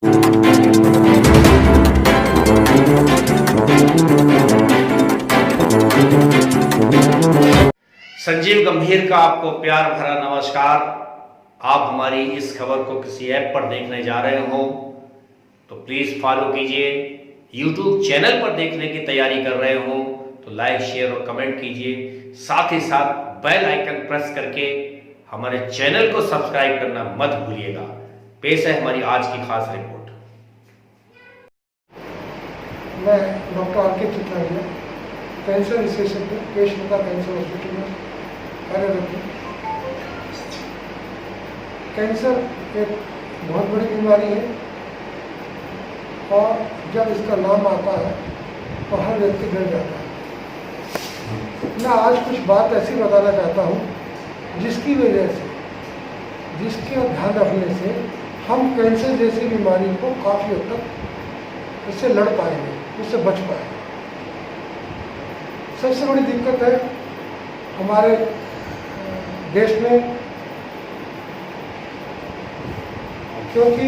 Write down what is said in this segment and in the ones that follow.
संजीव गंभीर का आपको प्यार भरा नमस्कार। आप हमारी इस खबर को किसी ऐप पर देखने जा रहे हो तो प्लीज़ फॉलो कीजिए। यूट्यूब चैनल पर देखने की तैयारी कर रहे हो तो लाइक, शेयर और कमेंट कीजिए। साथ ही साथ बेल आइकन प्रेस करके हमारे चैनल को सब्सक्राइब करना मत भूलिएगा। पेश है हमारी आज की खास रिपोर्ट। मैं डॉक्टर आर के चित्रालिया, कैंसर विशेषज्ञ, पेशेंट कैंसर हॉस्पिटल में कार्यरत हूँ। कैंसर एक बहुत बड़ी बीमारी है और जब इसका नाम आता है तो हर व्यक्ति डर जाता है। मैं आज कुछ बात ऐसी बताना चाहता हूँ जिसकी वजह से, जिसके ध्यान रखने से हम कैंसर जैसी बीमारी को काफ़ी हद तक इससे लड़ पाएंगे, उससे बच पाएंगे। सबसे बड़ी दिक्कत है हमारे देश में, क्योंकि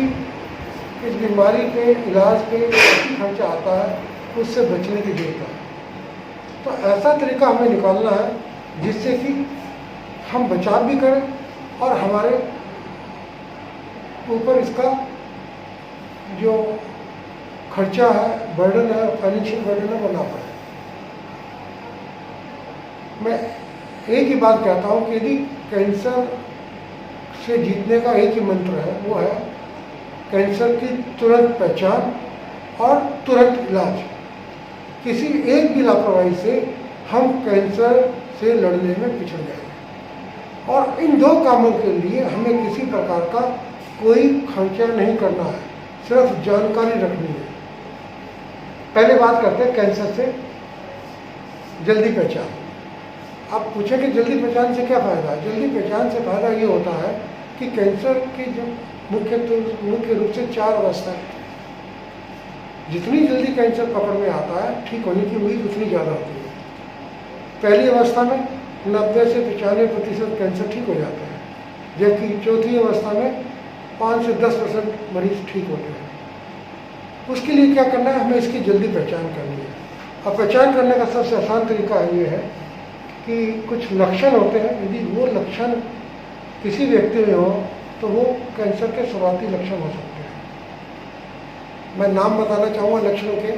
इस बीमारी पे इलाज पे काफ़ी खर्चा आता है, उससे बचने की जरूरत है। तो ऐसा तरीका हमें निकालना है जिससे कि हम बचाव भी करें और हमारे ऊपर इसका जो खर्चा है, बर्डन है, फाइनेंशियल बर्डन है, वो ना पड़े। मैं एक ही बात कहता हूँ कि यदि कैंसर से जीतने का एक ही मंत्र है, वो है कैंसर की तुरंत पहचान और तुरंत इलाज। किसी एक भी लापरवाही से हम कैंसर से लड़ने में पिछड़ जाएंगे और इन दो कामों के लिए हमें किसी प्रकार का कोई खर्चा नहीं करना है, सिर्फ जानकारी रखनी है। पहले बात करते हैं कैंसर से जल्दी पहचान। आप पूछें कि जल्दी पहचान से क्या फ़ायदा है? जल्दी पहचान से फ़ायदा ये होता है कि कैंसर की जो मुख्य रूप से 4 अवस्था है। जितनी जल्दी कैंसर पकड़ में आता है, ठीक होने की उम्मीद उतनी ज़्यादा होती है। पहली अवस्था में 90 से 95% कैंसर ठीक हो जाते हैं, जबकि चौथी अवस्था में 5 से 10% मरीज ठीक होते हैं। उसके लिए क्या करना है? हमें इसकी जल्दी पहचान करनी है। अब पहचान करने का सबसे आसान तरीका ये है कि कुछ लक्षण होते हैं, यदि वो लक्षण किसी व्यक्ति में हो तो वो कैंसर के शुरुआती लक्षण हो सकते हैं। मैं नाम बताना चाहूँगा लक्षणों के।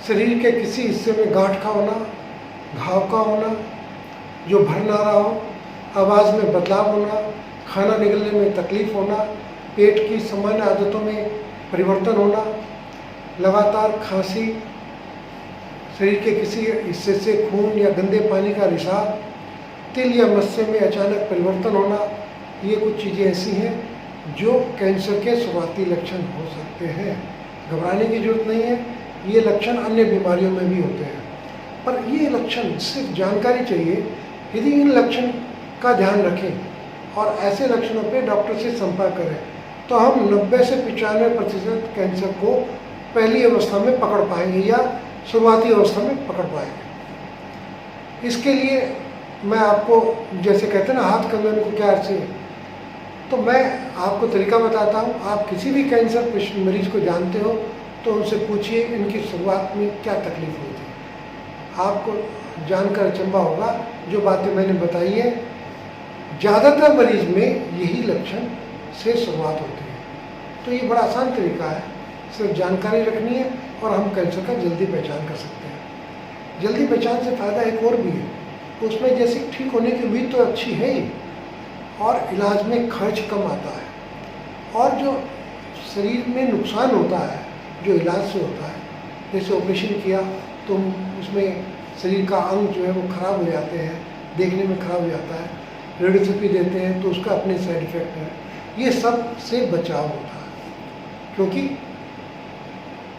शरीर के किसी हिस्से में गांठ का होना, घाव का होना जो भर ना रहा हो, आवाज़ में बदलाव होना, खाना निगलने में तकलीफ होना, पेट की सामान्य आदतों में परिवर्तन होना, लगातार खांसी, शरीर के किसी हिस्से से खून या गंदे पानी का रिसाव, तिल या मस्से में अचानक परिवर्तन होना, ये कुछ चीज़ें ऐसी हैं जो कैंसर के शुरुआती लक्षण हो सकते हैं। घबराने की जरूरत नहीं है, ये लक्षण अन्य बीमारियों में भी होते हैं, पर ये लक्षण सिर्फ जानकारी चाहिए। यदि इन लक्षण का ध्यान रखें और ऐसे लक्षणों पे डॉक्टर से संपर्क करें तो हम 90 से 95% कैंसर को पहली अवस्था में पकड़ पाएंगे या शुरुआती अवस्था में पकड़ पाएंगे। इसके लिए मैं आपको, जैसे कहते हैं ना हाथ कंधे को क्या अर्थ, तो मैं आपको तरीका बताता हूँ। आप किसी भी कैंसर मरीज को जानते हो तो उनसे पूछिए इनकी शुरुआत में क्या तकलीफ हुई थी। आपको जानकर अचंभा होगा, जो बातें मैंने बताई है ज़्यादातर मरीज में यही लक्षण से शुरुआत होती है। तो ये बड़ा आसान तरीका है, सिर्फ जानकारी रखनी है और हम कैंसर का जल्दी पहचान कर सकते हैं। जल्दी पहचान से फ़ायदा एक और भी है, उसमें जैसे ठीक होने की उम्मीद तो अच्छी है ही और इलाज में खर्च कम आता है और जो शरीर में नुकसान होता है जो इलाज से होता है, जैसे ऑपरेशन किया तो उसमें शरीर का अंग जो है वो ख़राब हो जाते हैं, देखने में ख़राब हो जाता है, रेडियोथेरेपी देते हैं तो उसका अपने साइड इफ़ेक्ट है। ये सब से बचाव होता है क्योंकि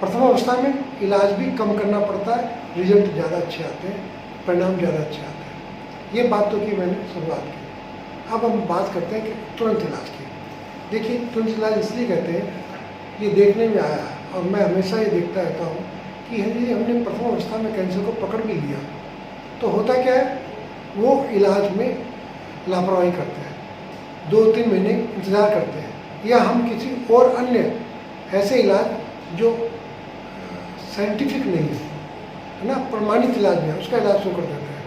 प्रथम अवस्था में इलाज भी कम करना पड़ता है, रिजल्ट ज़्यादा अच्छे आते हैं, परिणाम ज़्यादा अच्छे आते हैं। ये बात तो की मैंने शुरुआत की। अब हम बात करते हैं कि तुरंत इलाज की। देखिए, तुरंत इलाज इसलिए कहते हैं, ये देखने में आया है और मैं हमेशा ये देखता रहता हूँ कि यदि हमने प्रथम अवस्था में कैंसर को पकड़ भी लिया तो होता क्या है, वो इलाज में लापरवाही करते हैं, 2-3 महीने इंतज़ार करते हैं या हम किसी और अन्य ऐसे इलाज जो साइंटिफिक नहीं है ना, प्रमाणित इलाज नहीं है, उसका इलाज शुरू कर देते हैं।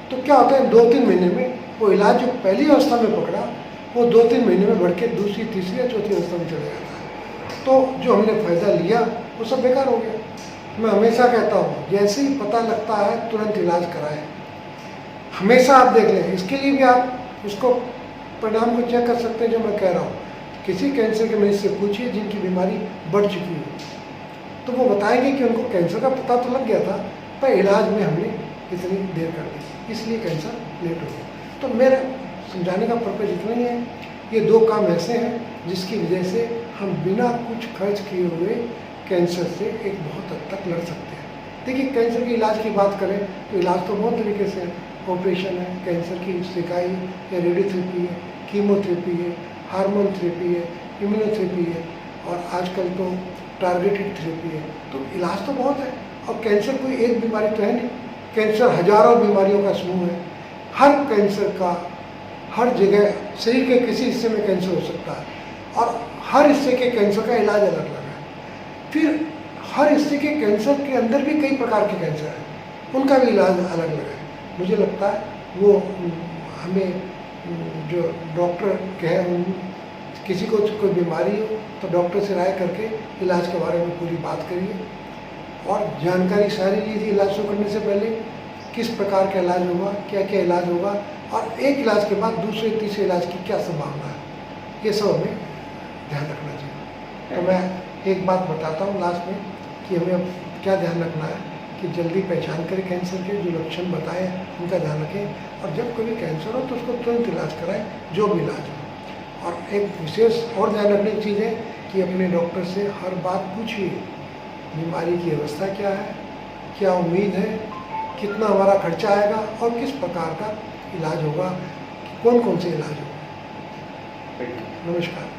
तो क्या होता है, 2-3 महीने में वो इलाज जो पहली अवस्था में पकड़ा वो 2-3 महीने में बढ़ के दूसरी, तीसरी या चौथी अवस्था में चले जाता है। तो जो हमने फ़ायदा लिया वो सब बेकार हो गया। मैं हमेशा कहता हूँ, जैसे ही पता लगता है तुरंत इलाज कराएं। हमेशा आप देख लें, इसके लिए भी आप उसको परिणाम को चेक कर सकते हैं। जो मैं कह रहा हूँ, किसी कैंसर के मरीज से पूछिए जिनकी बीमारी बढ़ चुकी हो, तो वो बताएंगे कि उनको कैंसर का पता तो लग गया था, पर इलाज में हमने इतनी देर कर दी, इसलिए कैंसर लेट हो गया। तो मेरा समझाने का पर्पज इतना ही है, ये 2 काम ऐसे हैं जिसकी वजह से हम बिना कुछ खर्च किए हुए कैंसर से एक बहुत हद तक लड़ सकते हैं। देखिए, कैंसर के इलाज की बात करें तो इलाज तो बहुत तरीके से है। ऑपरेशन है, कैंसर की सिकाई या रेडियोथेरेपी है, कीमोथेरेपी है, हार्मोन थेरेपी है, इम्यूनोथेरेपी है, और आजकल तो टारगेटेड थेरेपी है। तो इलाज तो बहुत है, और कैंसर कोई एक बीमारी तो है नहीं, कैंसर हजारों बीमारियों का समूह है। हर कैंसर का हर जगह शरीर के किसी हिस्से में कैंसर हो सकता है, और हर हिस्से के कैंसर का इलाज अलग अलग है। फिर हर हिस्से के कैंसर के अंदर भी कई प्रकार के कैंसर हैं, उनका भी इलाज अलग अलग है। मुझे लगता है वो हमें जो डॉक्टर कहे, किसी को कोई बीमारी हो तो डॉक्टर से राय करके इलाज के बारे में पूरी बात करिए, और जानकारी सारी लीजिए इलाज शुरू करने से पहले, किस प्रकार का इलाज होगा, क्या क्या इलाज होगा, और एक इलाज के बाद दूसरे तीसरे इलाज की क्या संभावना है, ये सब हमें ध्यान रखना चाहिए। तो मैं एक बात बताता हूँ लास्ट में कि हमें अब क्या ध्यान रखना है कि जल्दी पहचान करें कैंसर के, जो लक्षण बताएं उनका ध्यान रखें, और जब कभी कैंसर हो तो उसको तुरंत इलाज कराएं, जो भी इलाज हो। और एक विशेष और ध्यान रखने की चीज़ है कि अपने डॉक्टर से हर बात पूछिए, बीमारी की अवस्था क्या है, क्या उम्मीद है, कितना हमारा खर्चा आएगा, और किस प्रकार का इलाज होगा, कौन कौन से इलाज होगा। नमस्कार।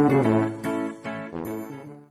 Thank you.